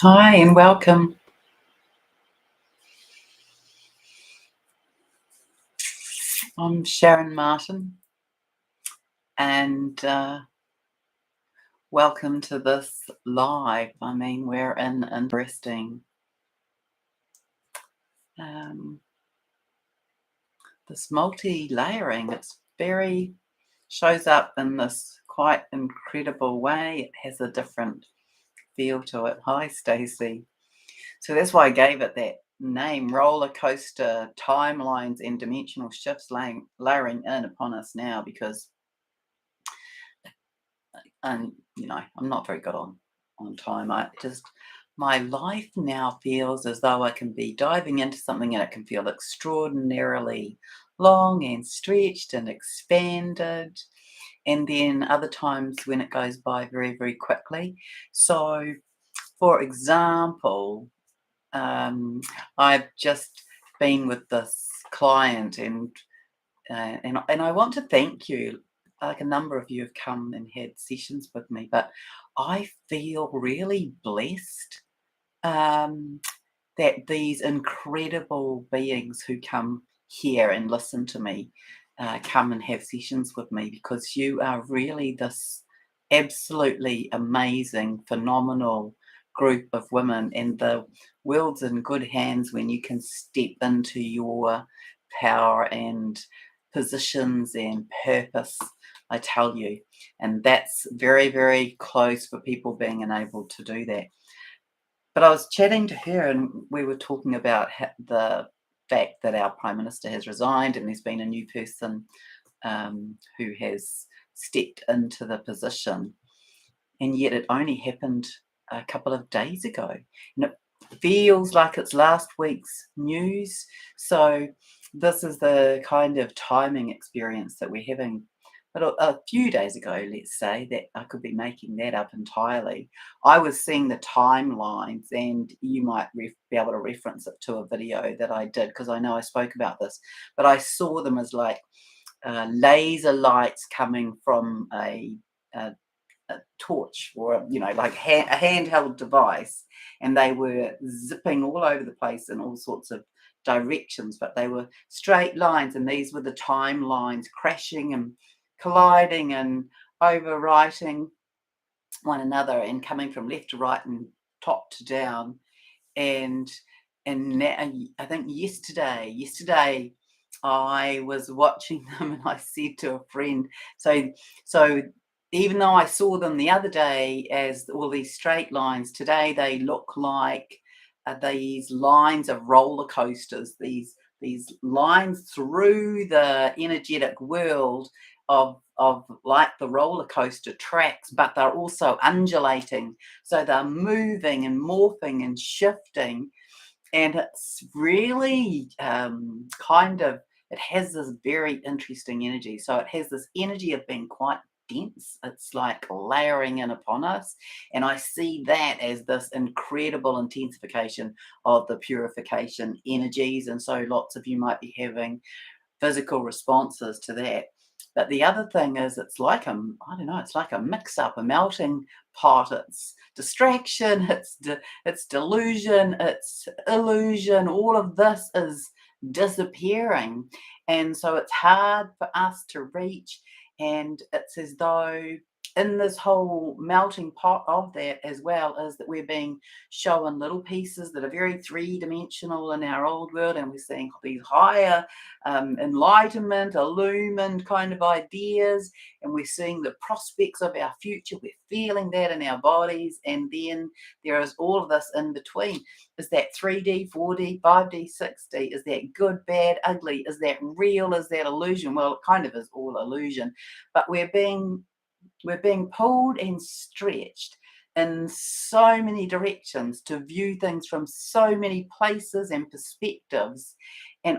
Hi and welcome. I'm Sharon Martin, and welcome to this live. I mean, we're in interesting um, this multi-layering. It's very shows up in this quite incredible way. It has a different feel to it. Hi, Stacey. So that's why I gave it that name: roller coaster timelines and dimensional shifts layering in upon us now, because and I'm not very good on time. I just My life now feels as though I can be diving into something and it can feel extraordinarily long and stretched and expanded, and then other times when it goes by very, very quickly. So for example, I've just been with this client, and I want to thank you. Like, a number of you have come and had sessions with me, but I feel really blessed um, that these incredible beings who come here and listen to me come and have sessions with me, because you are really this absolutely amazing, phenomenal group of women, and the world's in good hands when you can step into your power and positions and purpose, I tell you. And that's very, very close for people being enabled to do that. But I was chatting to her, and we were talking about the fact that our Prime Minister has resigned and there's been a new person who has stepped into the position. And yet it only happened a couple of days ago. And it feels like it's last week's news. So this is the kind of timing experience that we're having. But a few days ago, let's say, that I could be making that up entirely, I was seeing the timelines, and you might be able to reference it to a video that I did, because I know I spoke about this, but I saw them as like laser lights coming from a a torch, or like a handheld device, and they were zipping all over the place in all sorts of directions, but they were straight lines, and these were the timelines crashing and colliding and overwriting one another and coming from left to right and top to down. and and I think yesterday I was watching them, and I said to a friend, so even though I saw them the other day as all these straight lines, today they look like these lines of roller coasters, these lines through the energetic world of like the roller coaster tracks, but they're also undulating, so they're moving and morphing and shifting. And it's really it has this very interesting energy. So it has this energy of being quite dense. It's like layering in upon us. And I see that as this incredible intensification of the purification energies. And so lots of you might be having physical responses to that. But the other thing is, it's like I don't know, it's like a mix up, a melting pot. It's distraction, it's delusion, it's illusion. All of this is disappearing. And so it's hard for us to reach. And it's as though in this whole melting pot of that, as well as that we're being shown little pieces that are very three-dimensional in our old world, and we're seeing these higher enlightenment, illumined kind of ideas, and we're seeing the prospects of our future. We're feeling that in our bodies, and then there is all of this in between. Is that 3D, 4D, 5D, 6D? Is that good, bad, ugly? Is that real? Is that illusion? Well, it kind of is all illusion, but we're being pulled and stretched in so many directions to view things from so many places and perspectives. And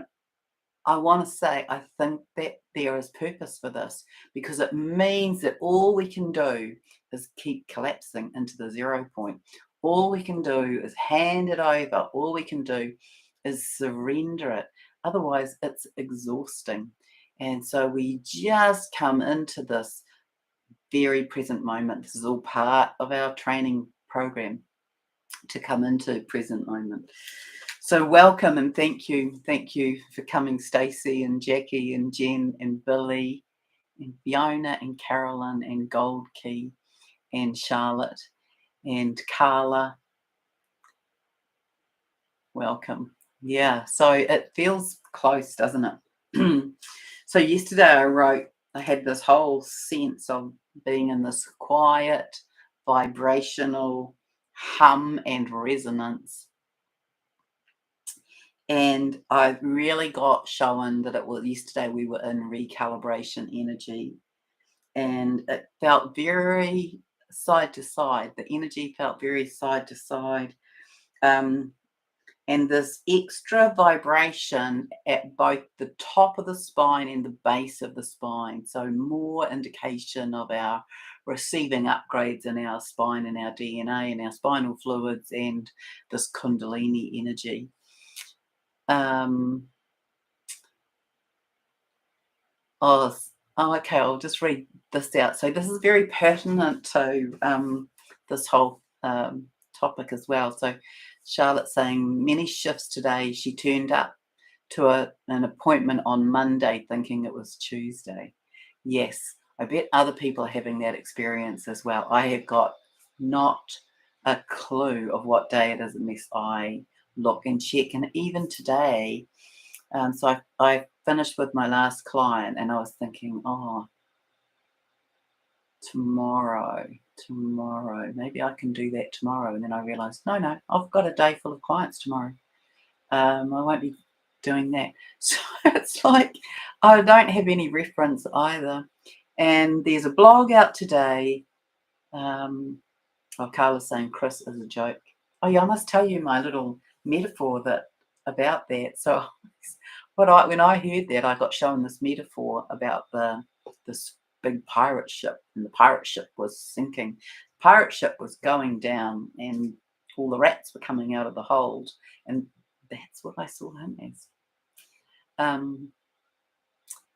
I want to say, I think that there is purpose for this, because it means that all we can do is keep collapsing into the 0 point. All we can do is hand it over. All we can do is surrender it. Otherwise, it's exhausting. And so we just come into this very present moment. This is all part of our training program. to come into present moment. So welcome and thank you. Thank you for coming, Stacey and Jackie and Jen and Billy and Fiona and Carolyn and Gold Key and Charlotte and Carla. Welcome. Yeah, so it feels close, doesn't it? So yesterday I had this whole sense of being in this quiet, vibrational hum and resonance. And I really got shown that yesterday we were in recalibration energy, and it felt very side to side. The energy felt very side to side. And this extra vibration at both the top of the spine and the base of the spine. So more indication of our receiving upgrades in our spine and our DNA and our spinal fluids and this Kundalini energy. Okay, I'll just read this out. So this is very pertinent to this whole topic as well. So Charlotte saying many shifts today. She turned up to an appointment on Monday thinking it was Tuesday. Yes, I bet other people are having that experience as well. I have got not a clue of what day it is unless I look and check. And even today, so I finished with my last client and I was thinking, oh, tomorrow, maybe I can do that tomorrow. And then I realized, no, I've got a day full of clients tomorrow. I won't be doing that. So it's like I don't have any reference either. And there's a blog out today. Carla's saying Chris is a joke. Oh yeah, I must tell you my little metaphor about that. So when I heard that, I got shown this metaphor about this big pirate ship, and the pirate ship was sinking. The pirate ship was going down, and all the rats were coming out of the hold, and that's what I saw him as.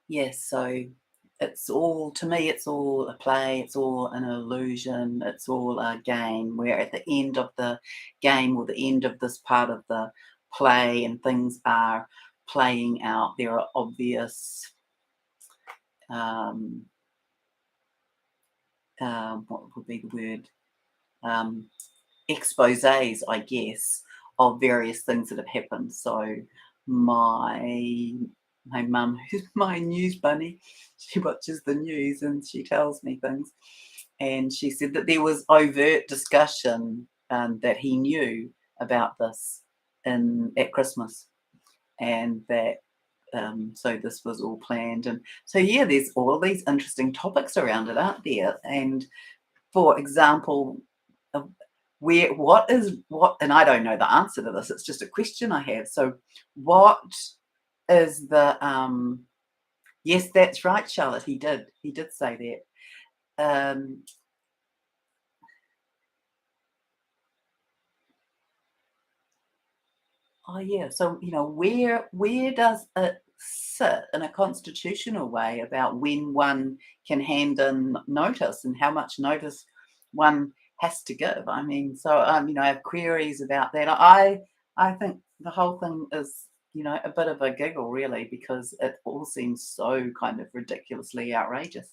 Yes, so it's all, to me, it's all a play, it's all an illusion, it's all a game, where at the end of the game or the end of this part of the play and things are playing out, there are obvious what would be the word? Exposés, I guess, of various things that have happened. So my mum, who's my news bunny, she watches the news and she tells me things. And she said that there was overt discussion that he knew about this at Christmas, and that so this was all planned. And so yeah, there's all these interesting topics around it, aren't there? And for example, what, and I don't know the answer to this, it's just a question I have. So what is the yes, that's right, Charlotte, he did say that. Oh yeah, so where does it sit in a constitutional way about when one can hand in notice and how much notice one has to give? I mean, so I have queries about that. I think the whole thing is a bit of a giggle really, because it all seems so kind of ridiculously outrageous.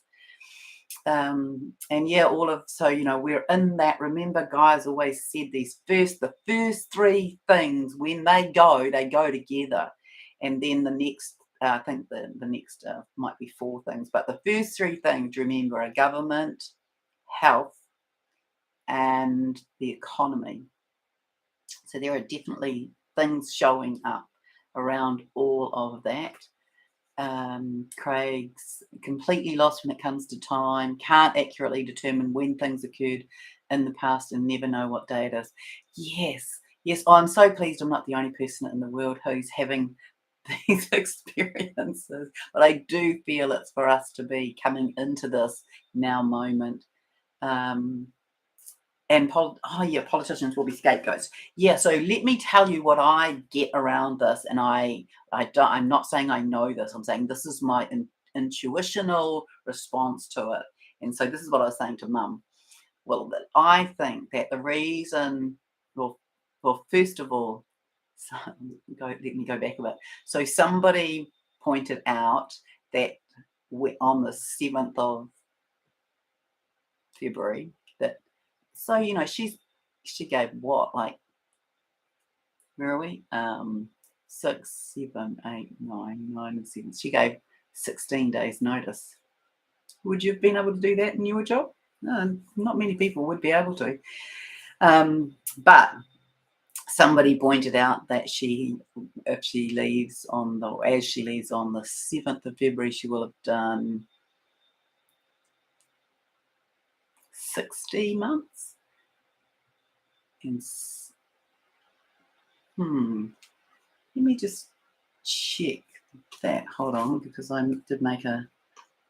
And yeah, we're in that. Remember, guys always said the first three things, when they go together, and then the next, I think the next might be four things, but the first three things, remember, are government, health, and the economy. So there are definitely things showing up around all of that. Craig's completely lost when it comes to time, can't accurately determine when things occurred in the past and never know what day it is. Yes, I'm so pleased I'm not the only person in the world who's having these experiences, but I do feel it's for us to be coming into this now moment. And politicians will be scapegoats. Yeah, so let me tell you what I get around this, and I'm not saying I know this. I'm saying this is my intuitional response to it. And so this is what I was saying to Mum. Well, I think that the reason well, first of all, so, let me go back a bit. So somebody pointed out that on the 7th of February, that, so, she gave what, like, where are we? 6, 7, 8, 9, 9 and 7. She gave 16 days notice. Would you have been able to do that in your job? No, not many people would be able to. But somebody pointed out that as she leaves on the 7th of February, she will have done 60 months. And let me just check that. Hold on, because I did make a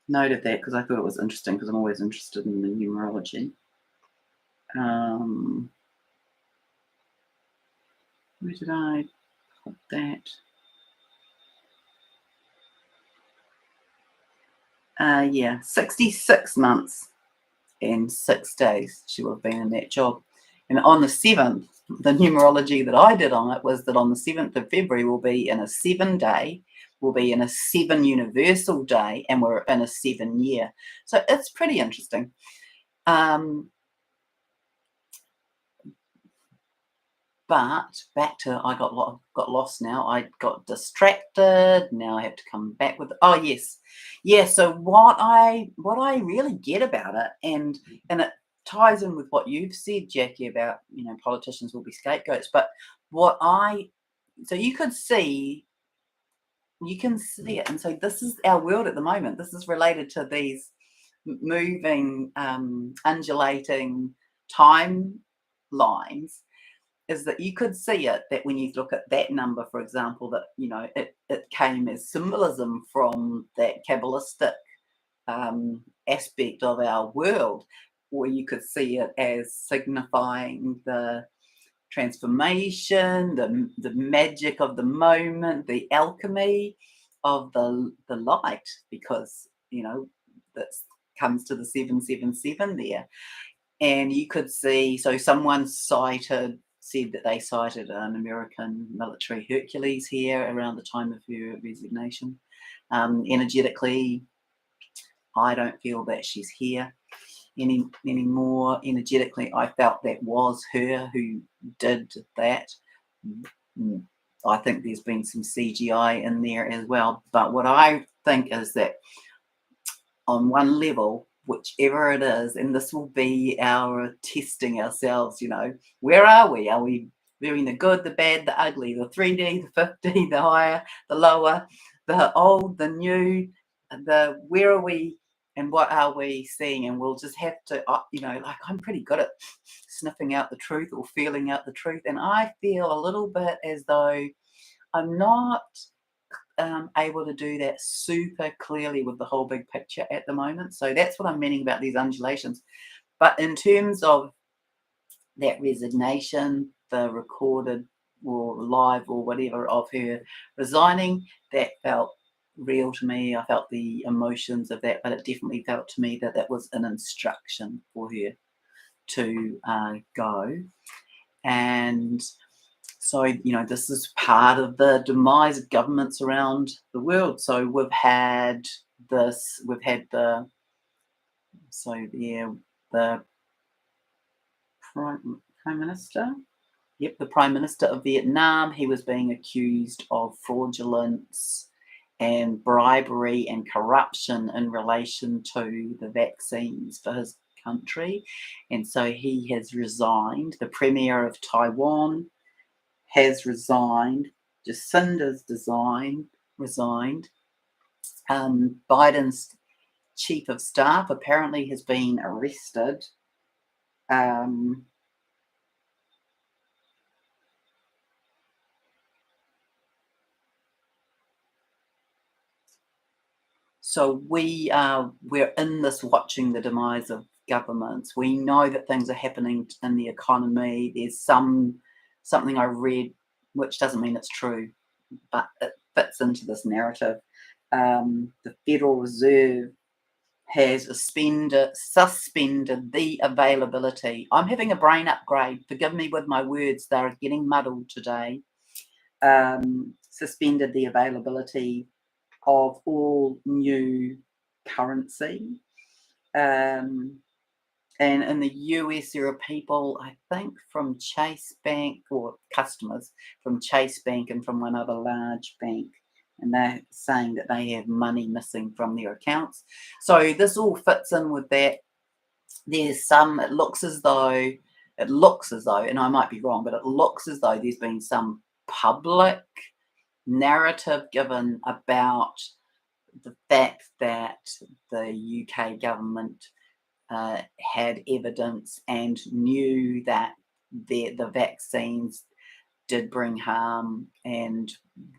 note of that because I thought it was interesting, because I'm always interested in the numerology. Where did I put that? Yeah, 66 months and 6 days she will have been in that job. And on the 7th, the numerology that I did on it was that on the 7th of February we'll be in a 7-day, we'll be in a 7 universal day, and we're in a 7 year. So it's pretty interesting. But back to, I got lost now. I got distracted. Now I have to come back with, oh yes. Yeah, so what I really get about it, and it ties in with what you've said, Jackie, about, politicians will be scapegoats, but so you can see it. And so this is our world at the moment. This is related to these moving, undulating timelines, is that you could see it, that when you look at that number, for example, that, it came as symbolism from that Kabbalistic aspect of our world, where you could see it as signifying the transformation, the magic of the moment, the alchemy of the light, because, that comes to the 777 there. And you could see, so someone said that they cited an American military Hercules here around the time of her resignation. Energetically, I don't feel that she's here anymore. Energetically, I felt that was her who did that. I think there's been some CGI in there as well. But what I think is that on one level, whichever it is, and this will be our testing ourselves, where are we? Are we viewing the good, the bad, the ugly, the 3D, the 50, the higher, the lower, the old, the new, where are we and what are we seeing? And we'll just have to, like, I'm pretty good at sniffing out the truth or feeling out the truth. And I feel a little bit as though I'm not able to do that super clearly with the whole big picture at the moment. So that's what I'm meaning about these undulations. But in terms of that resignation, the recorded or live or whatever of her resigning, that felt real to me. I felt the emotions of that, but it definitely felt to me that that was an instruction for her to go. And so, this is part of the demise of governments around the world. So we've had the Prime Minister. Yep, the Prime Minister of Vietnam. He was being accused of fraudulence and bribery and corruption in relation to the vaccines for his country. And so he has resigned. The Premier of Taiwan has resigned. Jacinda's resigned. Biden's chief of staff apparently has been arrested. So we're in this watching the demise of governments. We know that things are happening in the economy. There's something I read, which doesn't mean it's true, but it fits into this narrative. The Federal Reserve has suspended the availability. I'm having a brain upgrade. Forgive me with my words, they're getting muddled today. Suspended the availability of all new currency. And in the US, there are people, I think, from Chase Bank, or customers from Chase Bank and from one other large bank, and they're saying that they have money missing from their accounts. So this all fits in with that. There's some, it looks as though, and I might be wrong, but it looks as though there's been some public narrative given about the fact that the UK government had evidence and knew that the vaccines did bring harm and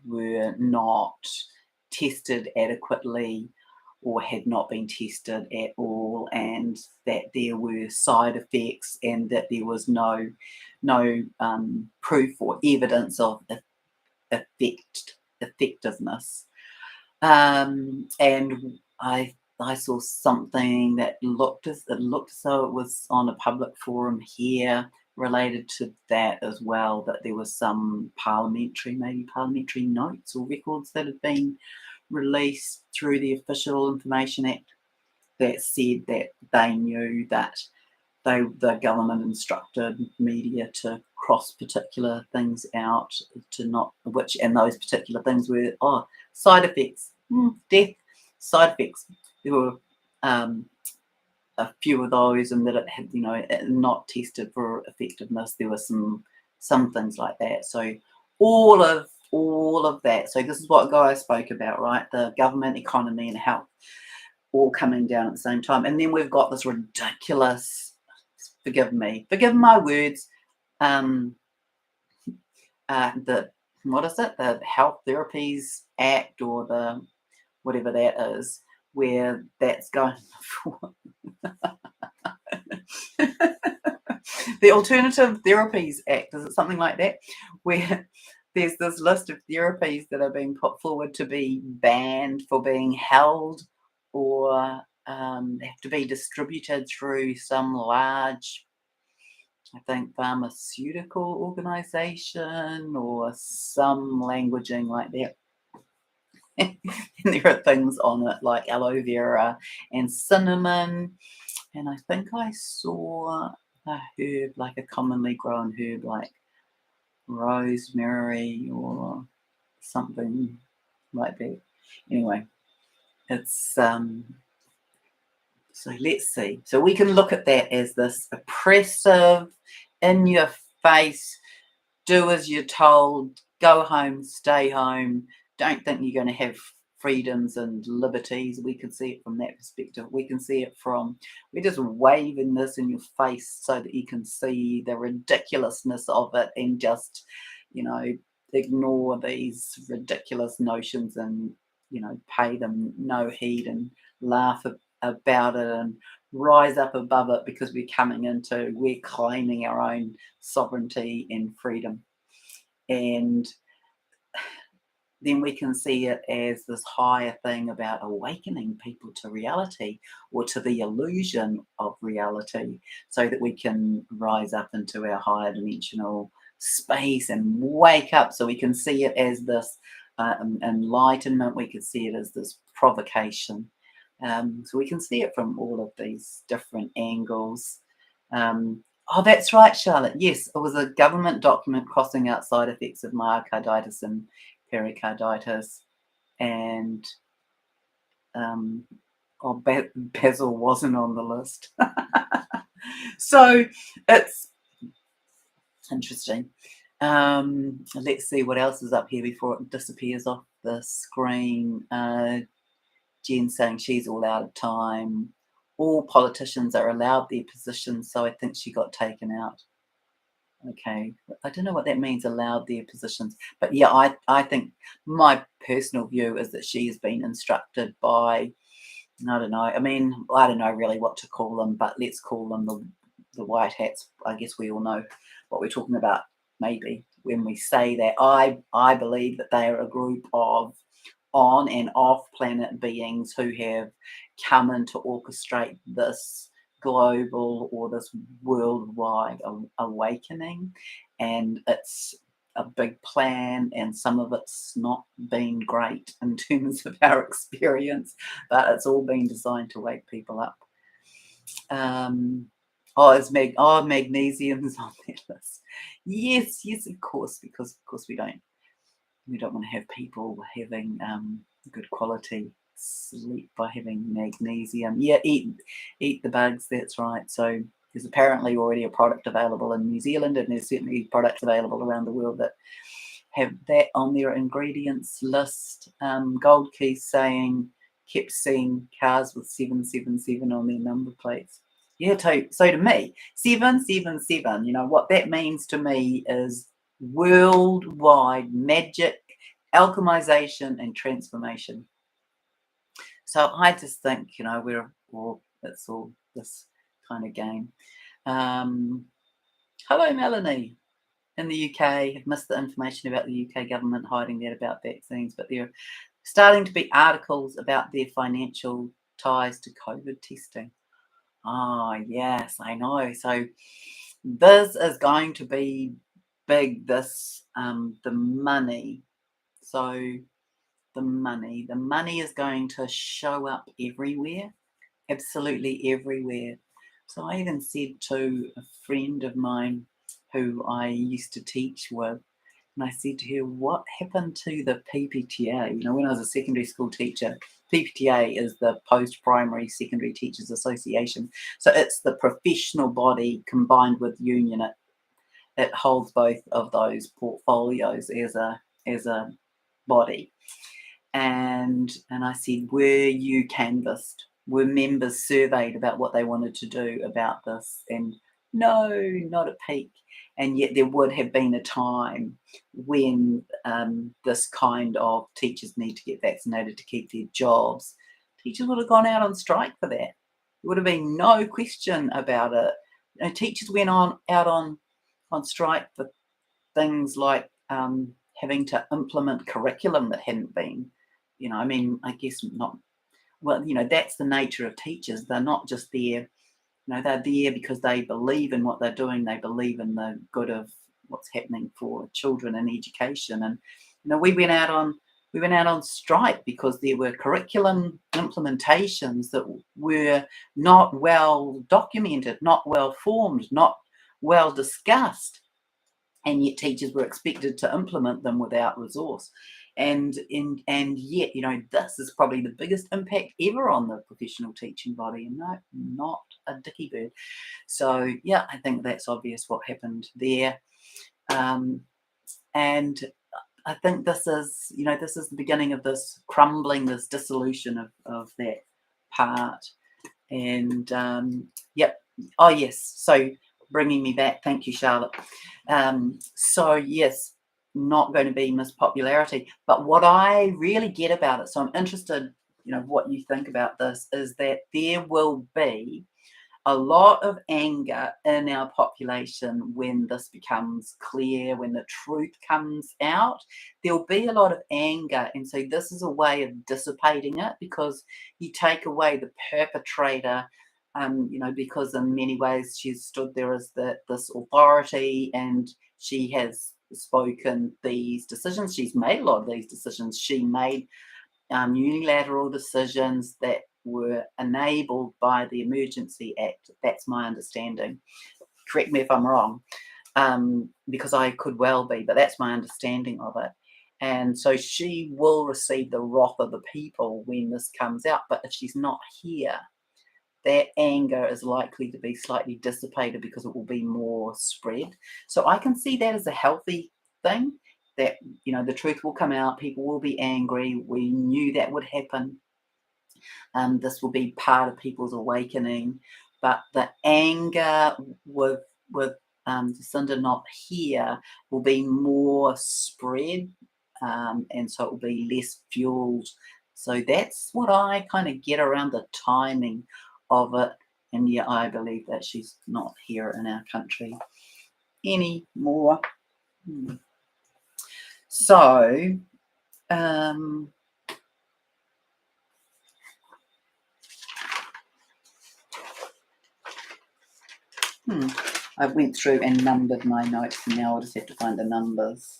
were not tested adequately or had not been tested at all, and that there were side effects and that there was no proof or evidence of effectiveness. And I saw something that looked as though it was on a public forum here related to that as well, that there was some parliamentary notes or records that had been released through the Official Information Act that said that they knew that the government instructed media to cross particular things out, and those particular things were side effects, death, side effects. There were a few of those, and that it had, not tested for effectiveness. There were some things like that. So all of that. So this is what Gaia spoke about, right? The government, economy, and health all coming down at the same time. And then we've got this ridiculous, forgive my words, what is it? The Health Therapies Act, or the whatever that is, where that's going for. The Alternative Therapies Act, is it something like that? Where there's this list of therapies that are being put forward to be banned for being held or have to be distributed through some large, I think, pharmaceutical organization or some languaging like that. And there are things on it like aloe vera and cinnamon. And I think I saw a herb, like a commonly grown herb like rosemary or something like that. Anyway, it's so let's see. So we can look at that as this oppressive, in your face, do as you're told, go home, stay home, don't think you're going to have freedoms and liberties. We can see it from that perspective. We can see it from, we're just waving this in your face so that you can see the ridiculousness of it and just, ignore these ridiculous notions and, pay them no heed and laugh about it and rise up above it, because we're claiming our own sovereignty and freedom. And then we can see it as this higher thing about awakening people to reality, or to the illusion of reality, so that we can rise up into our higher dimensional space and wake up. So we can see it as this enlightenment. We can see it as this provocation. So we can see it from all of these different angles. Oh, that's right, Charlotte. Yes, it was a government document crossing out side effects of myocarditis and pericarditis, and Basil wasn't on the list. So it's interesting. Let's see what else is up here before it disappears off the screen. Jen saying she's all out of time. All politicians are allowed their positions, so I think she got taken out. Okay, I don't know what that means, allowed their positions. But yeah, I think my personal view is that she has been instructed by, I don't know, I don't know really what to call them, but let's call them the white hats. I guess we all know what we're talking about, maybe, when we say that. I believe that they are a group of on and off planet beings who have come in to orchestrate this global or this worldwide awakening, and it's a big plan, and some of it's not been great in terms of our experience, but it's all been designed to wake people up. Oh, magnesium's on that list. Yes, yes, of course, because of course we don't want to have people having good quality sleep by having magnesium. Yeah, eat the bugs. That's right. So there's apparently already a product available in New Zealand, and there's certainly products available around the world that have that on their ingredients list. Gold Keys kept seeing cars with 777 on their number plates. Yeah, so to me, 777, what that means to me is worldwide magic, alchemization, and transformation. So I just think, it's all this kind of game. Hello, Melanie. In the UK, have missed the information about the UK government hiding that about vaccines, but there are starting to be articles about their financial ties to COVID testing. Oh, yes, I know. So this is going to be big. The money. So the money is going to show up everywhere, absolutely everywhere. So I even said to a friend of mine who I used to teach with, and I said to her, what happened to the PPTA? When I was a secondary school teacher, PPTA is the Post-Primary Secondary Teachers Association. So it's the professional body combined with union. It holds both of those portfolios as a body. And I said, were you canvassed? Were members surveyed about what they wanted to do about this? And no, not a peak. And yet there would have been a time when this kind of teachers need to get vaccinated to keep their jobs. Teachers would have gone out on strike for that. There would have been no question about it. Teachers went out on strike for things like having to implement curriculum that hadn't been. I guess not. Well, that's the nature of teachers. They're not just there. They're there because they believe in what they're doing. They believe in the good of what's happening for children and education. And we went out on strike because there were curriculum implementations that were not well documented, not well formed, not well discussed, and yet teachers were expected to implement them without resource. And yet, this is probably the biggest impact ever on the professional teaching body, and no, not a dicky bird. So yeah, I think that's obvious what happened there. And I think this is the beginning of this crumbling, this dissolution of that part. And yep. Oh yes. So bringing me back. Thank you, Charlotte. So yes, not going to be Miss Popularity. But what I really get about it, so I'm interested, what you think about this, is that there will be a lot of anger in our population when this becomes clear, when the truth comes out. There'll be a lot of anger, and so this is a way of dissipating it, because you take away the perpetrator, because in many ways she's stood there as this authority, and she has spoken these decisions. She's made a lot of these decisions. She made unilateral decisions that were enabled by the Emergency Act. That's my understanding. Correct me if I'm wrong, because I could well be, but that's my understanding of it. And so she will receive the wrath of the people when this comes out. But if she's not here, that anger is likely to be slightly dissipated because it will be more spread. So I can see that as a healthy thing, that, the truth will come out, people will be angry. We knew that would happen. This will be part of people's awakening. But the anger with Jacinda not here will be more spread, and so it will be less fueled. So that's what I kind of get around the timing of it. And yeah, I believe that she's not here in our country anymore. So I went through and numbered my notes, and now I'll just have to find the numbers.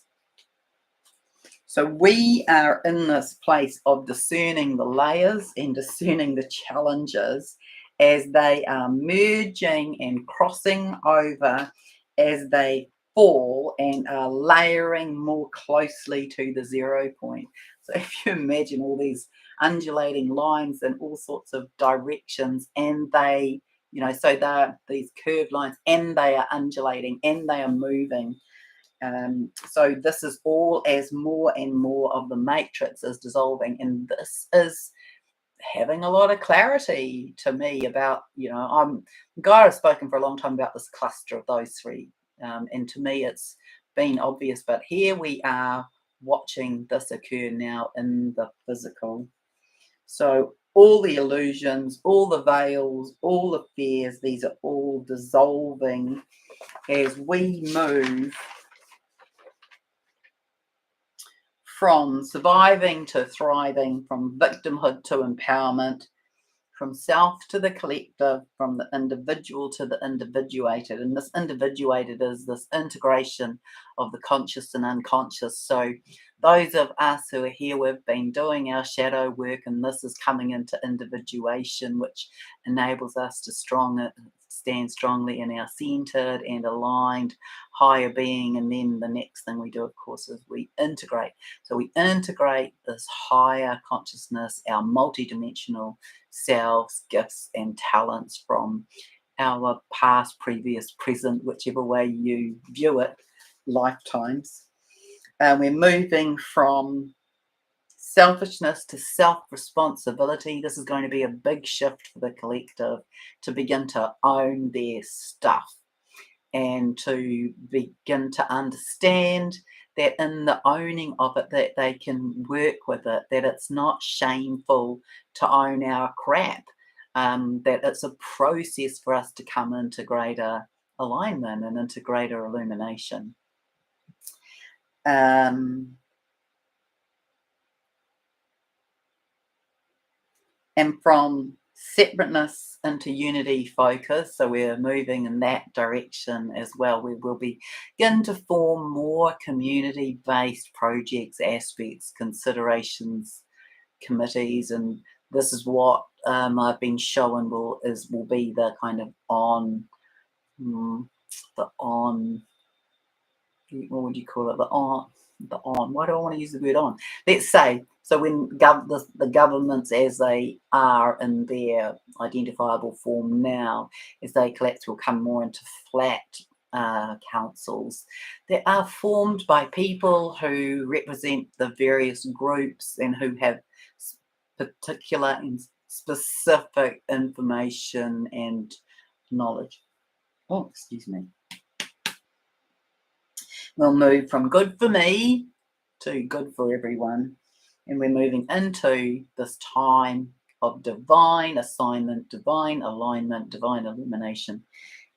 So we are in this place of discerning the layers and discerning the challenges as they are merging and crossing over, as they fall and are layering more closely to the 0 point. So if you imagine all these undulating lines in all sorts of directions, and they, so they're these curved lines, and they are undulating and they are moving. So this is all as more and more of the matrix is dissolving, and this is having a lot of clarity to me about, I'm Guy has spoken for a long time about this cluster of those three, and to me it's been obvious, but here we are watching this occur now in the physical. So all the illusions, all the veils, all the fears, these are all dissolving as we move from surviving to thriving, from victimhood to empowerment, from self to the collective, from the individual to the individuated. And this individuated is this integration of the conscious and unconscious. So those of us who are here, we've been doing our shadow work, and this is coming into individuation, which enables us to stand strongly in our centered and aligned higher being. And then the next thing we do, of course, is we integrate. So we integrate this higher consciousness, our multidimensional selves, gifts and talents from our past, previous, present, whichever way you view it, lifetimes. We're moving from selfishness to self-responsibility. This is going to be a big shift for the collective to begin to own their stuff and to begin to understand that in the owning of it, that they can work with it, that it's not shameful to own our crap, that it's a process for us to come into greater alignment and into greater illumination. And from separateness into unity focus, so we're moving in that direction as well. We will begin to form more community-based projects, aspects, considerations, committees, and this is what I've been showing will be the kind of on, what would you call it? Why do I want to use the word on? Let's say, so when the governments, as they are in their identifiable form now, as they collapse, will come more into flat councils that are formed by people who represent the various groups and who have particular and specific information and knowledge. Oh, excuse me. We'll move from good for me to good for everyone. And we're moving into this time of divine assignment, divine alignment, divine illumination,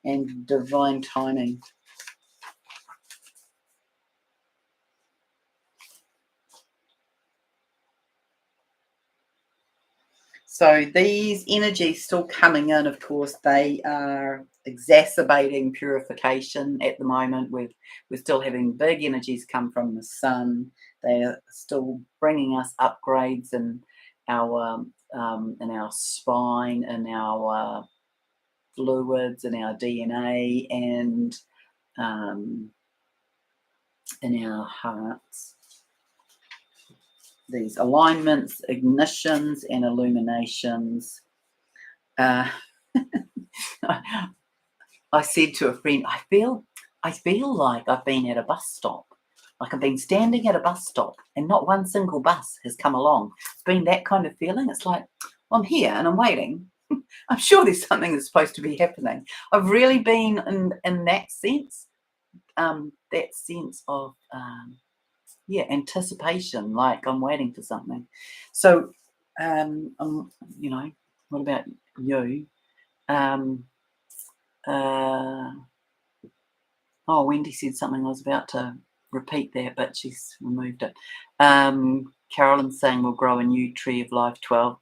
and divine timing. So these energies still coming in, of course, they are exacerbating purification at the moment. We're still having big energies come from the sun. They are still bringing us upgrades in our spine, in our fluids, in our DNA, and in our hearts. These alignments, ignitions, and illuminations. I said to a friend, I feel like I've been at a bus stop. Like I've been standing at a bus stop and not one single bus has come along. It's been that kind of feeling. It's like, I'm here and I'm waiting. I'm sure there's something that's supposed to be happening. I've really been in that sense of anticipation, like I'm waiting for something. So what about you? Wendy said something. I was about to repeat that, but she's removed it. Carolyn's saying we'll grow a new tree of life 12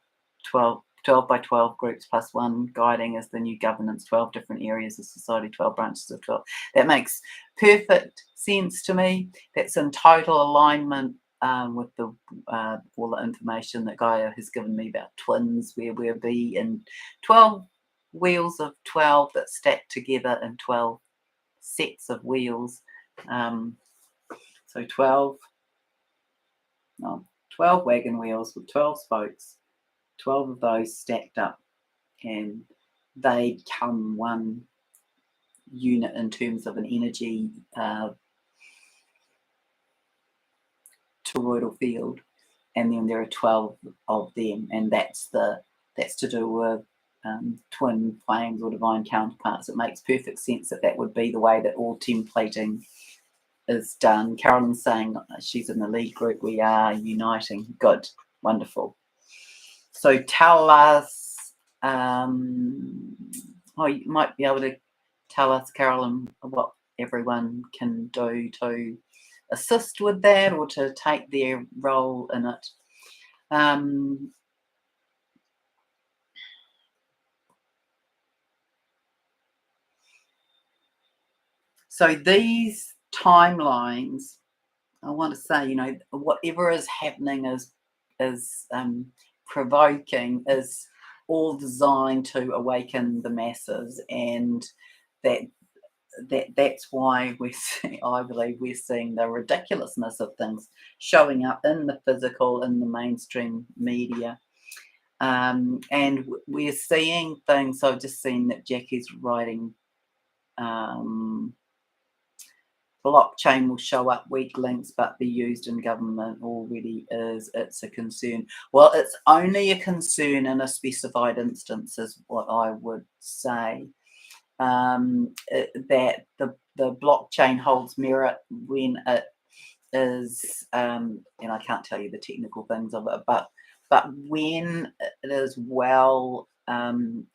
12 by 12 groups plus one guiding as the new governance, 12 different areas of society, 12 branches of 12. That makes perfect sense to me. That's in total alignment with the all the information that Gaia has given me about twins, where we'll be in 12 wheels of 12 that stack together in 12 sets of wheels. So 12 wagon wheels with 12 spokes, 12 of those stacked up, and they become one unit in terms of an energy toroidal field, and then there are 12 of them, and that's to do with twin flames or divine counterparts. It makes perfect sense that would be the way that all templating is done. Carolyn's saying she's in the lead group. We are uniting. Good, wonderful. So tell us, you might be able to tell us, Carolyn, what everyone can do to assist with that or to take their role in it. So these timelines, I want to say, whatever is happening is provoking, is all designed to awaken the masses, and that's why I believe we're seeing the ridiculousness of things showing up in the physical, in the mainstream media. And we're seeing things. So I've just seen that Jackie's writing blockchain will show up weak links but be used in government already is. It's a concern. Well, it's only a concern in a specified instance is what I would say. That the blockchain holds merit when it is, and I can't tell you the technical things of it, but when it is well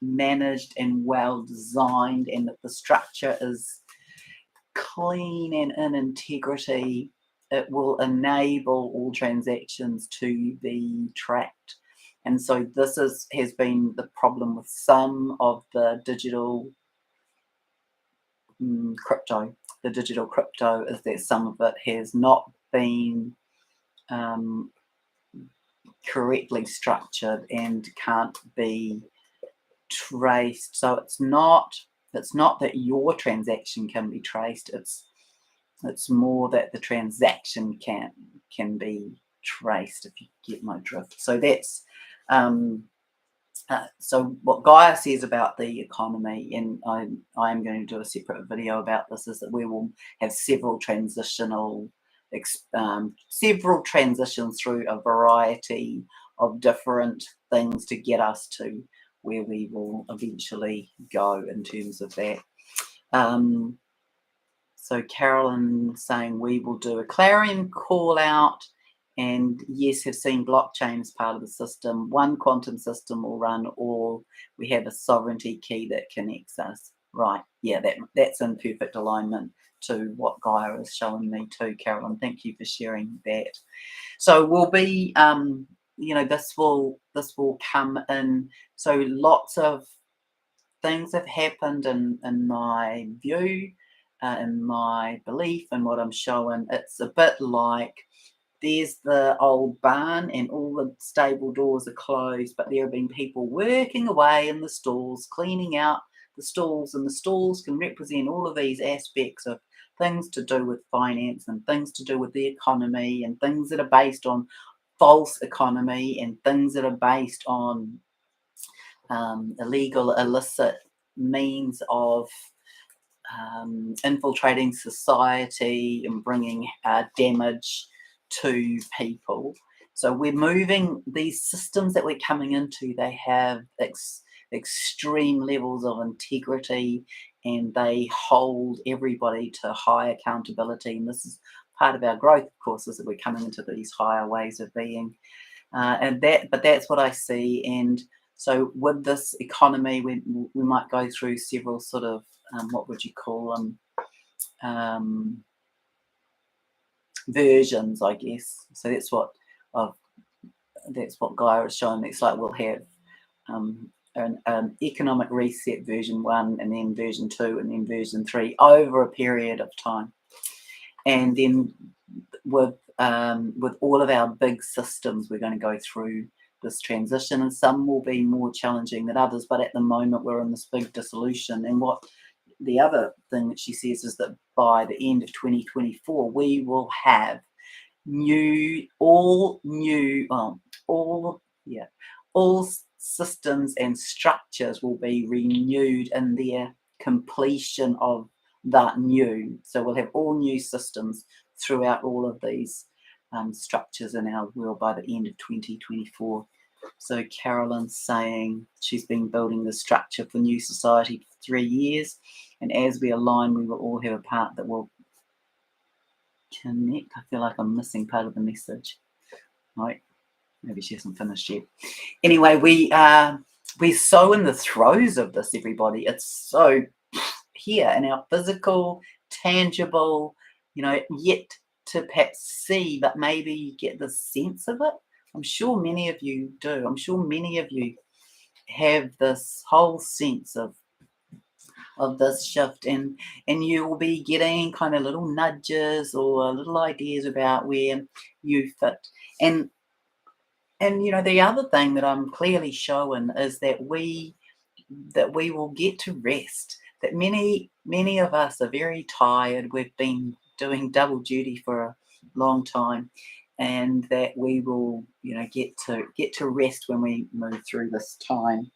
managed and well designed, and that the structure is clean and in integrity, it will enable all transactions to be tracked. And so this has been the problem with some of the digital crypto. The digital crypto is that some of it has not been correctly structured and can't be traced. So it's not that your transaction can be traced. It's more that the transaction can be traced, if you get my drift. So that's so what Gaia says about the economy, and I am going to do a separate video about this, is that we will have several transitions through a variety of different things to get us to where we will eventually go in terms of that. So Carolyn saying we will do a clarion call out, and yes, have seen blockchain as part of the system. One quantum system will run all. We have a sovereignty key that connects us. Right, yeah, that's in perfect alignment to what Gaia is showing me too, Carolyn. Thank you for sharing that. So we'll be, this will come in. So lots of things have happened in my view, in my belief, and what I'm showing. It's a bit like there's the old barn and all the stable doors are closed, but there have been people working away in the stalls, cleaning out the stalls, and the stalls can represent all of these aspects of things to do with finance and things to do with the economy and things that are based on false economy and things that are based on illegal, illicit means of infiltrating society and bringing damage to people. So we're moving these systems that we're coming into. They have extreme levels of integrity, and they hold everybody to high accountability. And this is part of our growth, of course, is that we're coming into these higher ways of being. But that's what I see. And so with this economy, we might go through several sort of what would you call them? Versions, I guess. So that's what Gaia is showing. It's like we'll have an economic reset version 1, and then version 2, and then version 3 over a period of time. And then with all of our big systems, we're going to go through this transition, and some will be more challenging than others. But at the moment, we're in this big dissolution. And what the other thing that she says is that by the end of 2024, we will have all systems and structures will be renewed in their completion of that new. So we'll have all new systems throughout all of these structures in our world by the end of 2024. So Carolyn's saying she's been building the structure for new society for 3 years, and as we align, we will all have a part that will connect. I feel like I'm missing part of the message. Right, maybe she hasn't finished yet. Anyway, we're so in the throes of this, everybody. It's so here in our physical, tangible, yet to perhaps see, but maybe you get the sense of it. I'm sure many of you do. I'm sure many of you have this whole sense of this shift, and you will be getting kind of little nudges or little ideas about where you fit. And the other thing that I'm clearly showing is that we will get to rest. That many of us are very tired. We've been doing double duty for a long time, and that we will get to rest when we move through this time.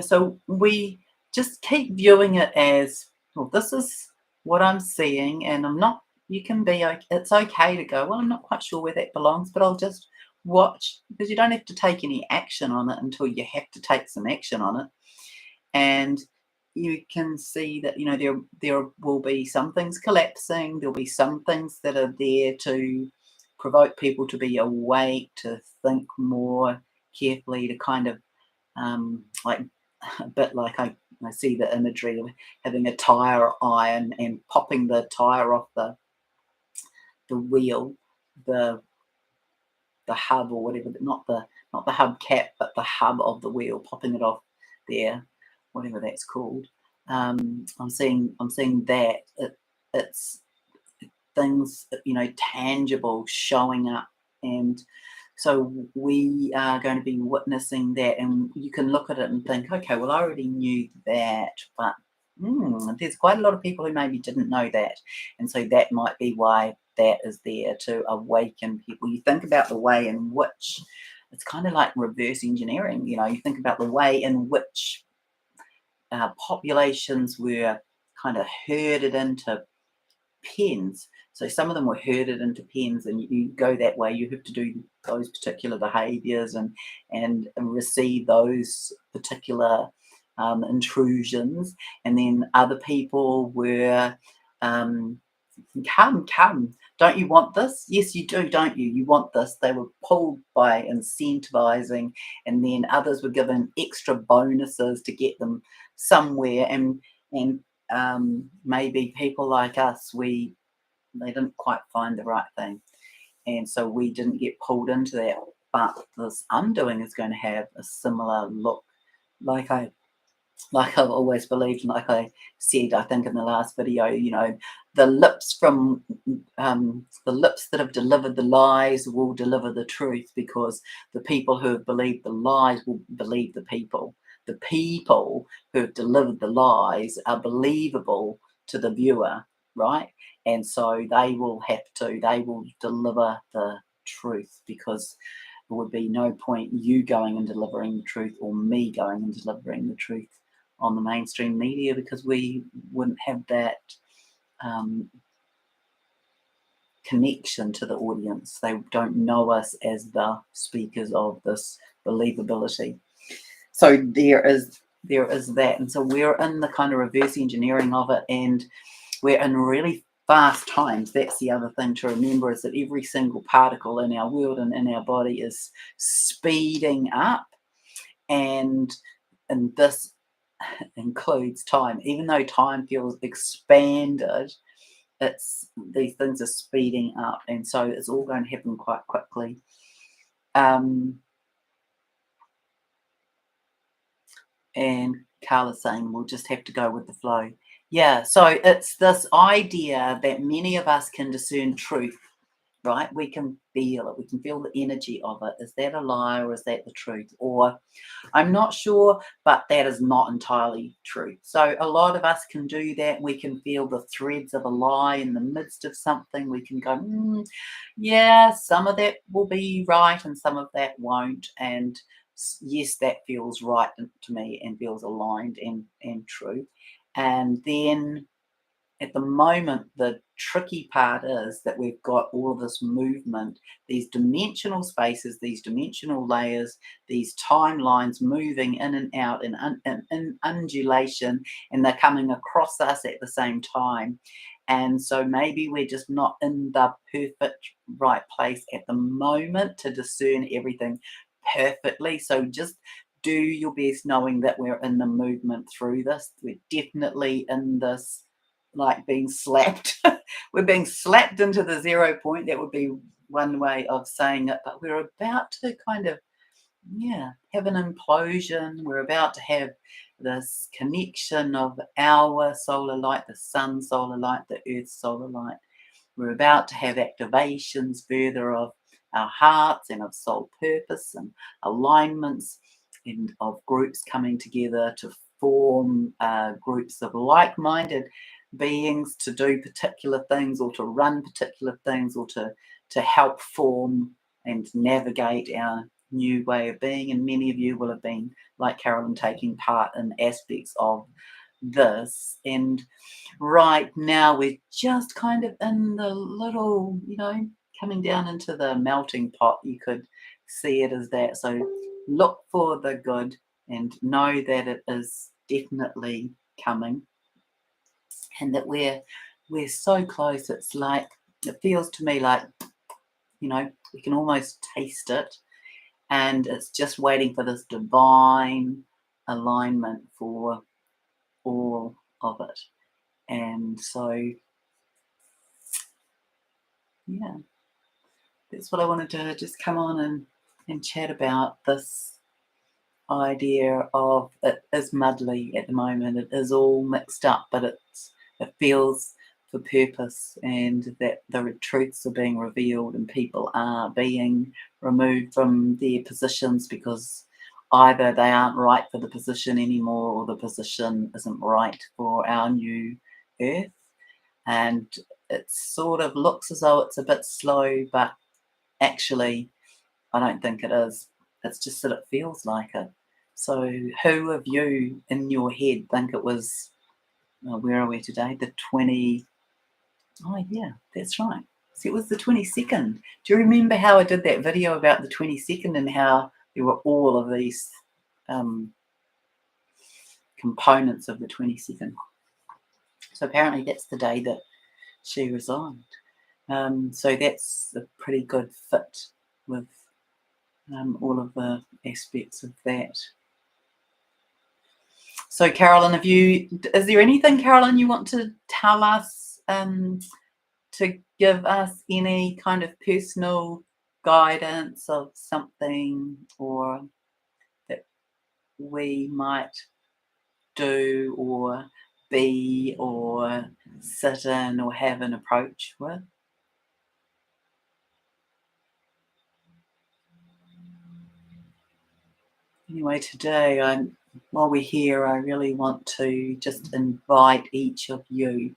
So we just keep viewing it as, well, this is what I'm seeing, and I'm not, you can be, it's okay to go, well, I'm not quite sure where that belongs, but I'll just watch, because you don't have to take any action on it until you have to take some action on it. And you can see that, there will be some things collapsing, there'll be some things that are there to provoke people to be awake, to think more carefully, to kind of like a bit like I see the imagery of having a tire iron and popping the tire off the wheel, the hub or whatever, not the hub cap, but the hub of the wheel, popping it off there, whatever that's called. I'm seeing that it's things tangible showing up, and so we are going to be witnessing that. And you can look at it and think, okay, well, I already knew that, but there's quite a lot of people who maybe didn't know that, and so that might be why that is there, to awaken people. You think about the way in which it's kind of like reverse engineering. You think about the way in which populations were kind of herded into pens. So some of them were herded into pens, and you go that way, you have to do those particular behaviors and receive those particular intrusions. And then other people were come, don't you want this? Yes, you do, don't you? You want this. They were pulled by incentivizing, and then others were given extra bonuses to get them somewhere. And maybe people like us, they didn't quite find the right thing, and so we didn't get pulled into that. But this undoing is going to have a similar look, like I've always believed, and like I said, I think in the last video, the lips that have delivered the lies will deliver the truth, because the people who have believed the lies will believe the people. The people who have delivered the lies are believable to the viewer, right? And so they will deliver the truth, because there would be no point you going and delivering the truth, or me going and delivering the truth on the mainstream media, because we wouldn't have that connection to the audience. They don't know us as the speakers of this believability. So there is that. And so we're in the kind of reverse engineering of it, and we're in really fast times. That's the other thing to remember, is that every single particle in our world and in our body is speeding up, and this includes time. Even though time feels expanded, these things are speeding up, and so it's all going to happen quite quickly. And Carla's saying we'll just have to go with the flow. Yeah, so it's this idea that many of us can discern truth, right? We can feel it. We can feel the energy of it. Is that a lie or is that the truth? Or I'm not sure, but that is not entirely true. So a lot of us can do that. We can feel the threads of a lie in the midst of something. We can go, yeah, some of that will be right and some of that won't. And yes, that feels right to me and feels aligned and true. And then at the moment, the tricky part is that we've got all of this movement, these dimensional spaces, these dimensional layers, these timelines moving in and out in undulation, and they're coming across us at the same time. And so maybe we're just not in the perfect right place at the moment to discern everything perfectly. So just do your best knowing that we're in the movement through this. We're definitely in this like being slapped. We're being slapped into the 0 point. That would be one way of saying it. But we're about to kind of, yeah, have an implosion. We're about to have this connection of our solar light, the sun solar light, the earth solar light. We're about to have activations further of our hearts and of soul purpose and alignments and of groups coming together to form groups of like-minded beings to do particular things or to run particular things or to help form and navigate our new way of being. And many of you will have been, like Carolyn, taking part in aspects of this. And right now we're just kind of in the little, coming down into the melting pot. You could see it as that. So look for the good and know that it is definitely coming and that we're so close. It's like, it feels to me like, we can almost taste it, and it's just waiting for this divine alignment for all of it. And so, yeah, that's what I wanted to just come on and chat about, this idea of it is muddly at the moment. It is all mixed up, but it feels for purpose, and that the truths are being revealed and people are being removed from their positions because either they aren't right for the position anymore or the position isn't right for our new earth. And it sort of looks as though it's a bit slow, but actually I don't think it is. It's just that it feels like it. So who of you in your head think it was, where are we today? The 20, oh yeah, that's right. See, it was the 22nd. Do you remember how I did that video about the 22nd and how there were all of these components of the 22nd? So apparently that's the day that she resigned. So that's a pretty good fit with all of the aspects of that. So, Carolyn, is there anything, Carolyn, you want to tell us, to give us any kind of personal guidance of something or that we might do or be or sit in or have an approach with? Anyway, today, while we're here, I really want to just invite each of you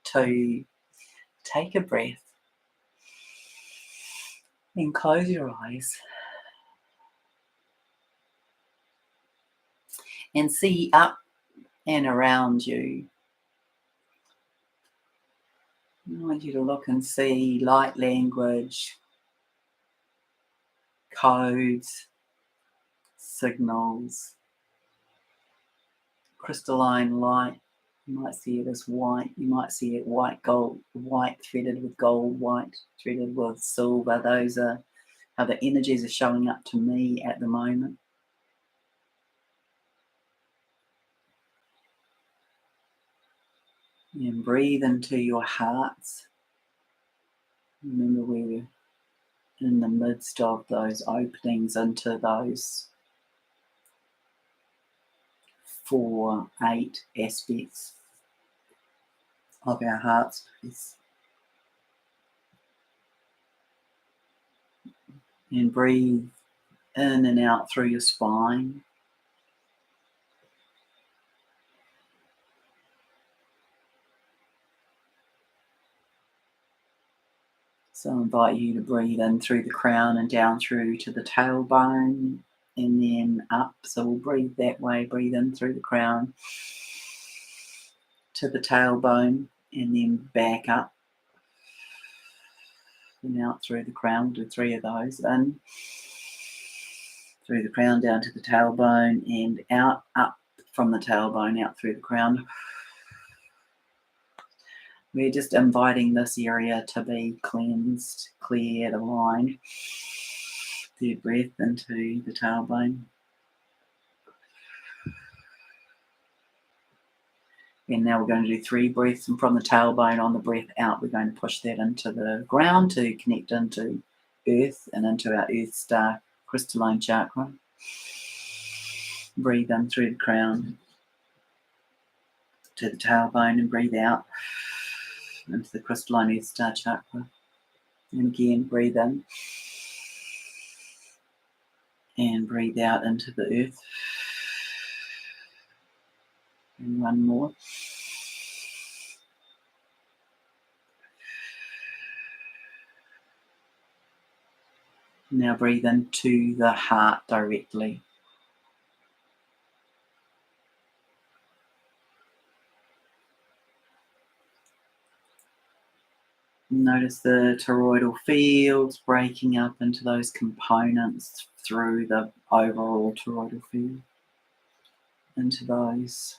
to take a breath and close your eyes and see up and around you. I want you to look and see light language, codes, signals, crystalline light. You might see it as white. You might see it white gold, white threaded with gold, white threaded with silver. Those are how the energies are showing up to me at the moment. And breathe into your hearts. Remember, we're in the midst of those openings into those 4, 8 aspects of our heart space. And breathe in and out through your spine. So I invite you to breathe in through the crown and down through to the tailbone and then up. So we'll breathe that way, breathe in through the crown to the tailbone and then back up and out through the crown. We'll do 3 of those. In through the crown down to the tailbone and out, up from the tailbone out through the crown. We're just inviting this area to be cleansed, cleared, aligned. Deep breath into the tailbone. And now we're going to do 3 breaths, and from the tailbone on the breath out, we're going to push that into the ground to connect into earth and into our earth star crystalline chakra. Breathe in through the crown to the tailbone and breathe out into the crystalline earth star chakra. And again, breathe in and breathe out into the earth. And one more. Now breathe into the heart directly. Notice the toroidal fields breaking up into those components through the overall toroidal field. Into those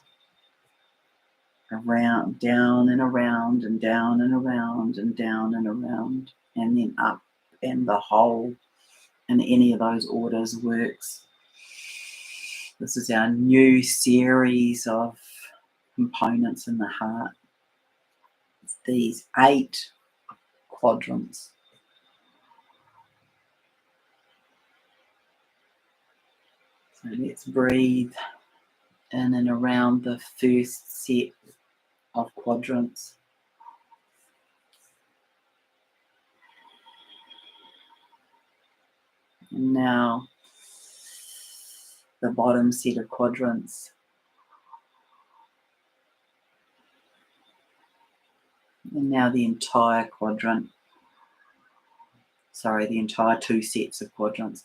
around, down and around and down and around and down and around and then up, and the whole in any of those orders works. This is our new series of components in the heart. It's these 8 quadrants. So let's breathe in and around the first set of quadrants. And now the bottom set of quadrants. And now the entire quadrant. Sorry, the entire 2 sets of quadrants.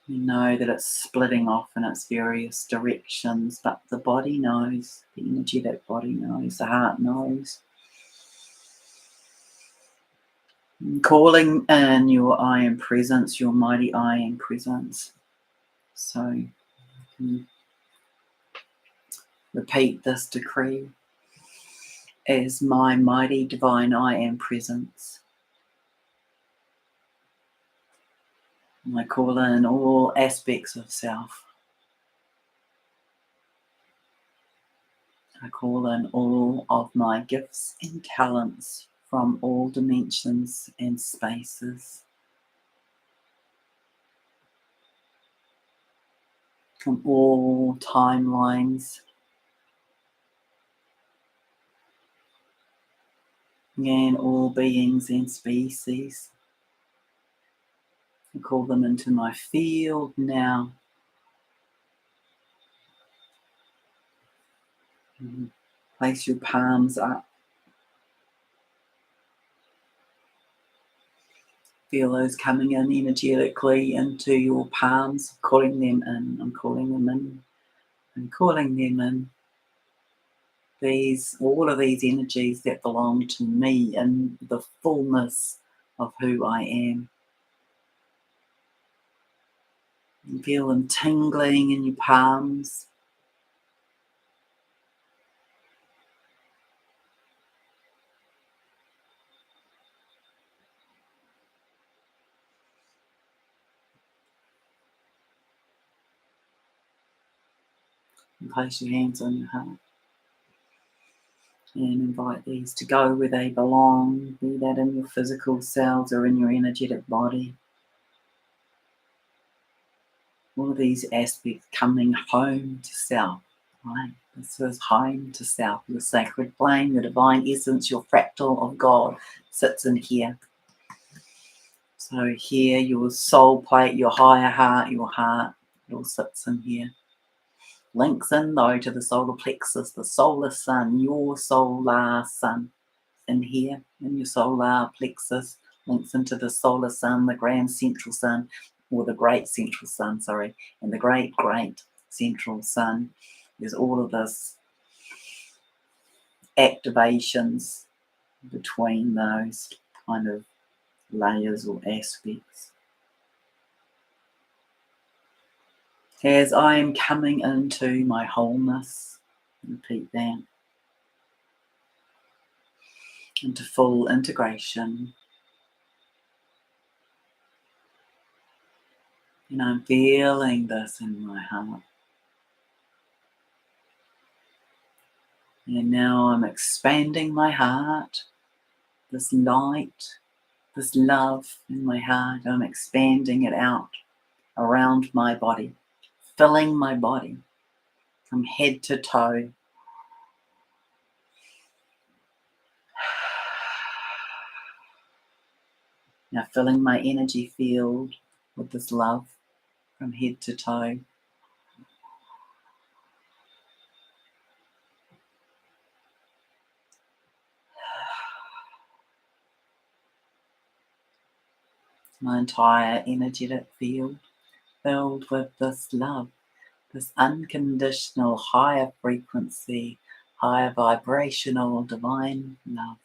You know that it's splitting off in its various directions, but the body knows, the energetic body knows, the heart knows. And calling in your I am presence, your mighty I am presence. So repeat this decree as my mighty divine I am presence. And I call in all aspects of self. I call in all of my gifts and talents from all dimensions and spaces, from all timelines, and all beings and species. I call them into my field now. Place your palms up. Feel those coming in energetically into your palms, calling them in. I'm calling them in. I'm calling them in. All of these energies that belong to me in the fullness of who I am. You feel them tingling in your palms. And place your hands on your heart. And invite these to go where they belong, be that in your physical cells or in your energetic body. All of these aspects coming home to self, right? This is home to self, your sacred flame, your divine essence, your fractal of God sits in here. So here, your soul plate, your higher heart, your heart, it all sits in here. Links in though to the solar plexus, the solar sun, your solar sun in here, in your solar plexus, links into the solar sun, the grand central sun, or the great central sun, sorry, and the great central sun. There's all of this activations between those kind of layers or aspects. As I am coming into my wholeness, repeat that, into full integration, and I'm feeling this in my heart. And now I'm expanding my heart, this light, this love in my heart, I'm expanding it out around my body, filling my body from head to toe. Now filling my energy field with this love from head to toe. My entire energetic field filled with this love, this unconditional higher frequency, higher vibrational divine love,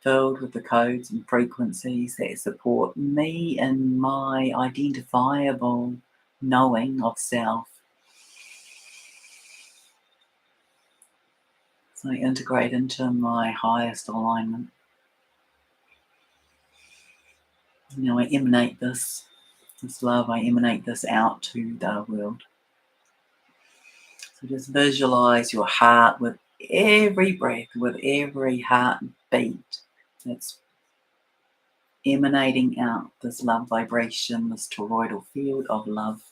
filled with the codes and frequencies that support me in my identifiable knowing of self. So I integrate into my highest alignment. Now I emanate this love, I emanate this out to the world. So just visualize your heart with every breath, with every heartbeat. It's emanating out this love vibration, this toroidal field of love.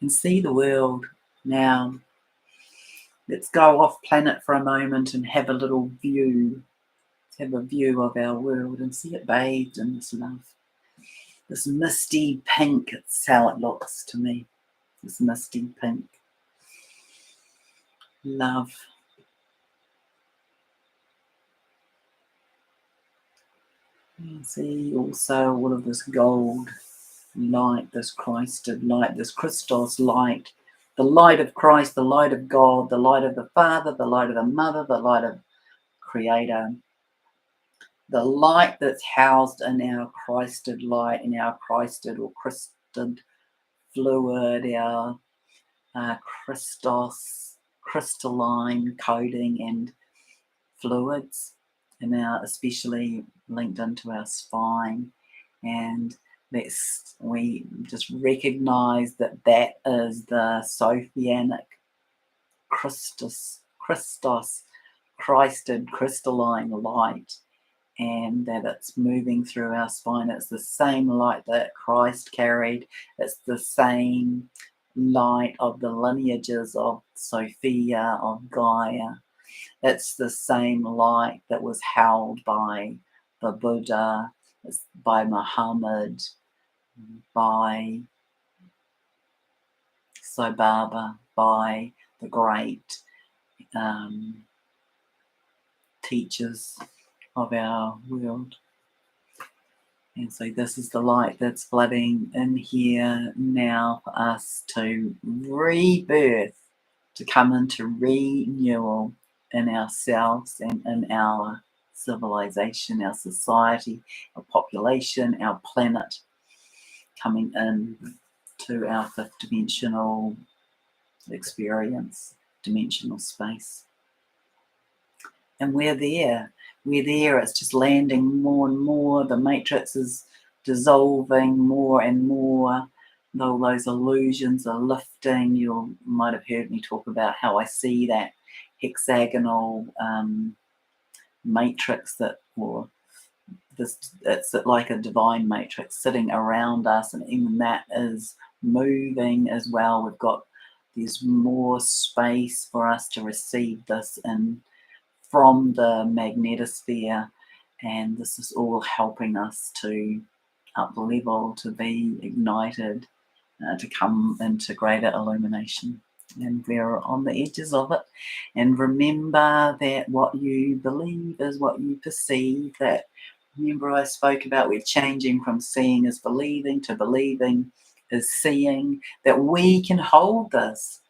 And see the world now. Let's go off planet for a moment and have a little view. Let's have a view of our world and see it bathed in this love. This misty pink, it's how it looks to me. This misty pink. Love. You see also all of this gold light, this Christed light, this Christos light, the light of Christ, the light of God, the light of the Father, the light of the Mother, the light of Creator, the light that's housed in our Christed light, in our Christed or Christed fluid, our Christos, crystalline coding and fluids, and now especially linked into our spine. And we just recognize that that is the Sophianic Christos, Christed crystalline light, and that it's moving through our spine. It's the same light that Christ carried. It's the same light of the lineages of Sophia, of Gaia. It's the same light that was held by the Buddha, by Muhammad, by Sai Baba, by the great teachers of our world. And so this is the light that's flooding in here now for us to rebirth, to come into renewal in ourselves and in our civilization, our society, our population, our planet, coming in to our fifth dimensional experience, dimensional space. And we're there, it's just landing more and more. The matrix is dissolving more and more. Though those illusions are lifting. You might have heard me talk about how I see that hexagonal matrix or it's like a divine matrix sitting around us, and even that is moving as well. There's more space for us to receive this in from the magnetosphere, and this is all helping us to up level, to be ignited, to come into greater illumination. And we're on the edges of it. And remember that what you believe is what you perceive. That, remember I spoke about, we're changing from seeing is believing to believing is seeing, that we can hold this.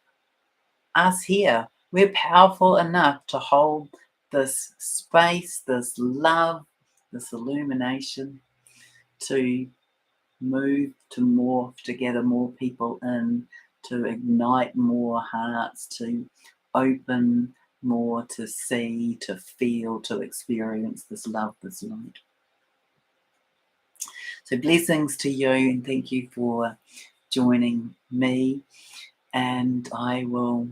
Us here, we're powerful enough to hold this space, this love, this illumination, to move, to morph, to gather more people in, to ignite more hearts, to open more, to see, to feel, to experience this love, this light. So blessings to you, and thank you for joining me. And I will,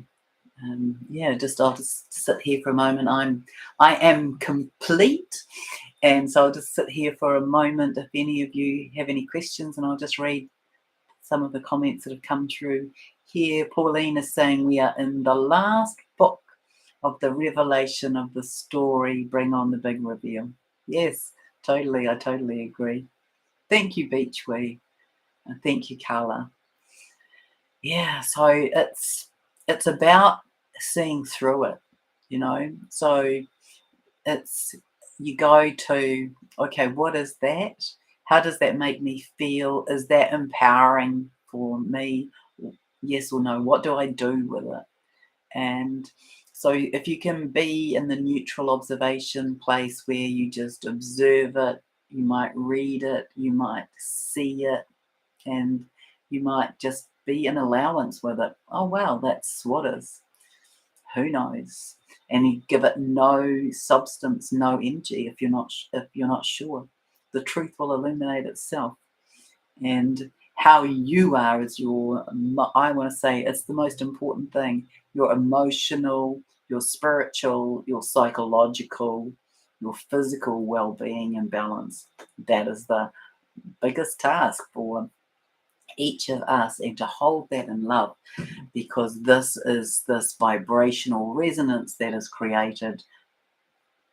I'll just sit here for a moment. I am complete. And so I'll just sit here for a moment if any of you have any questions, and I'll just read some of the comments that have come through here. Pauline is saying we are in the last book of the revelation of the story, Bring on the Big Reveal. Yes, totally. I totally agree. Thank you, Beachwee. And thank you, Carla. Yeah, so it's about seeing through it, So it's, you go to, okay, what is that? How does that make me feel? Is that empowering for me? Yes or no? What do I do with it? And so if you can be in the neutral observation place where you just observe it, you might read it, you might see it, and you might just be in allowance with it. Oh, wow, that's what is. Who knows? And you give it no substance, no energy if you're not sure. The truth will illuminate itself. And how you are is I want to say it's the most important thing. Your emotional, your spiritual, your psychological, your physical well-being and balance. That is the biggest task for each of us, and to hold that in love, because this is this vibrational resonance that is created,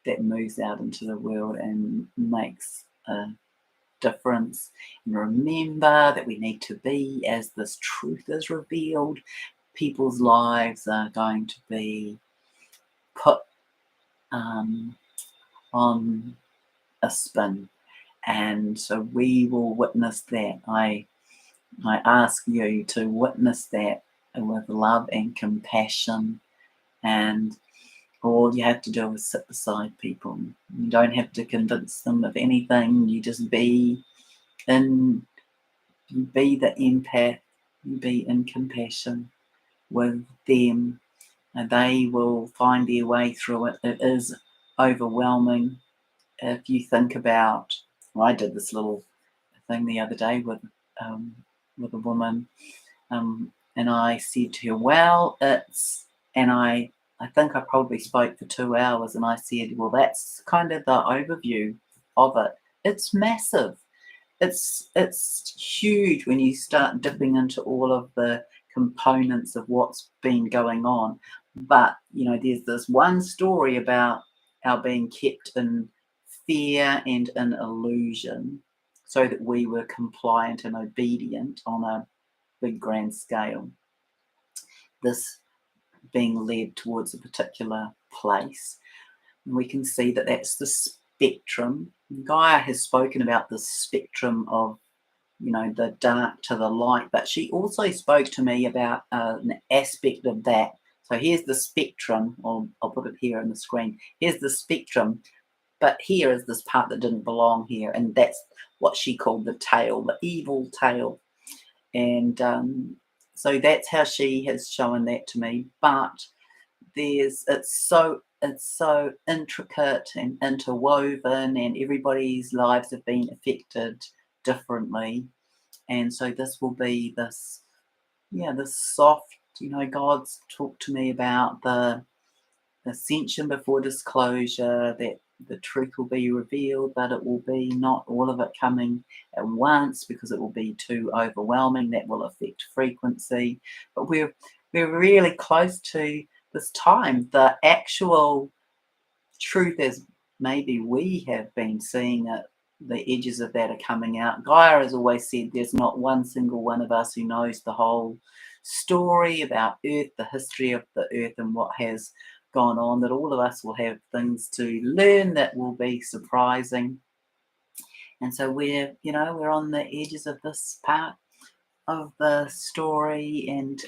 that moves out into the world and makes a difference. And remember that we need to be, as this truth is revealed, people's lives are going to be put on a spin, and so we will witness that. I ask you to witness that with love and compassion, and all you have to do is sit beside people. You don't have to convince them of anything. You just be the empath, you be in compassion with them, and they will find their way through it. It is overwhelming. If you think about, I did this little thing the other day with a woman, and I said to her, well, I think I probably spoke for 2 hours, and I said, well, that's kind of the overview of it. It's massive. It's huge when you start dipping into all of the components of what's been going on. But, there's this one story about our being kept in fear and in illusion, so that we were compliant and obedient on a big grand scale. This being led towards a particular place. And we can see that that's the spectrum. Gaia has spoken about the spectrum of, the dark to the light, but she also spoke to me about an aspect of that. So here's the spectrum, or I'll put it here on the screen. Here's the spectrum, but here is this part that didn't belong here, and that's what she called the tail, the evil tail. And so that's how she has shown that to me. But it's so intricate and interwoven, and everybody's lives have been affected differently. And so this will be this, yeah, this soft, God's talked to me about the ascension before disclosure, that the truth will be revealed, but it will be not all of it coming at once because it will be too overwhelming. That will affect frequency. But we're really close to this time. The actual truth as maybe we have been seeing it, the edges of that are coming out. Gaia has always said there's not one single one of us who knows the whole story about Earth, the history of the Earth, and what has gone on, that all of us will have things to learn that will be surprising. And so we're on the edges of this part of the story, and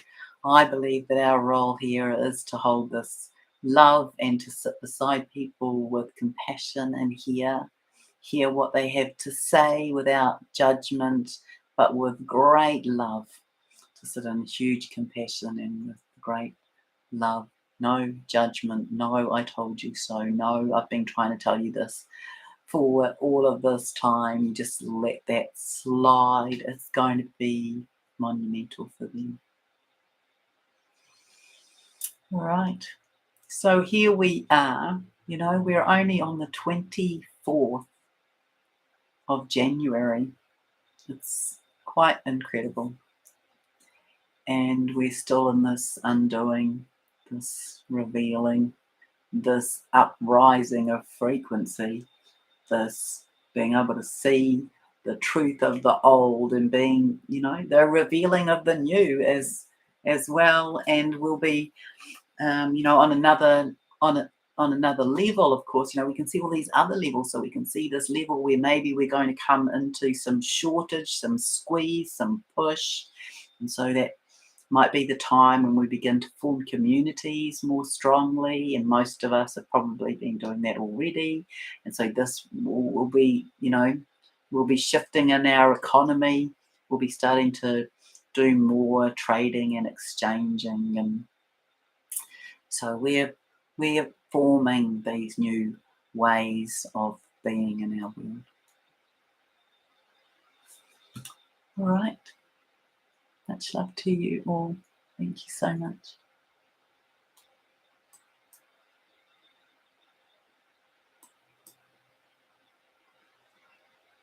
I believe that our role here is to hold this love and to sit beside people with compassion and hear what they have to say without judgment, but with great love, to sit in huge compassion and with great love. No judgment. No, I told you so. No, I've been trying to tell you this for all of this time. Just let that slide. It's going to be monumental for them. All right. So here we are. We're only on the 24th of January. It's quite incredible. And we're still in this undoing, this revealing, this uprising of frequency, this being able to see the truth of the old and being, the revealing of the new as well. And we'll be, on another level, of course. We can see all these other levels. So we can see this level where maybe we're going to come into some shortage, some squeeze, some push. And so that might be the time when we begin to form communities more strongly, and most of us have probably been doing that already. And so this will be, we'll be shifting in our economy. We'll be starting to do more trading and exchanging, and so we're forming these new ways of being in our world. All right. Much love to you all. Thank you so much.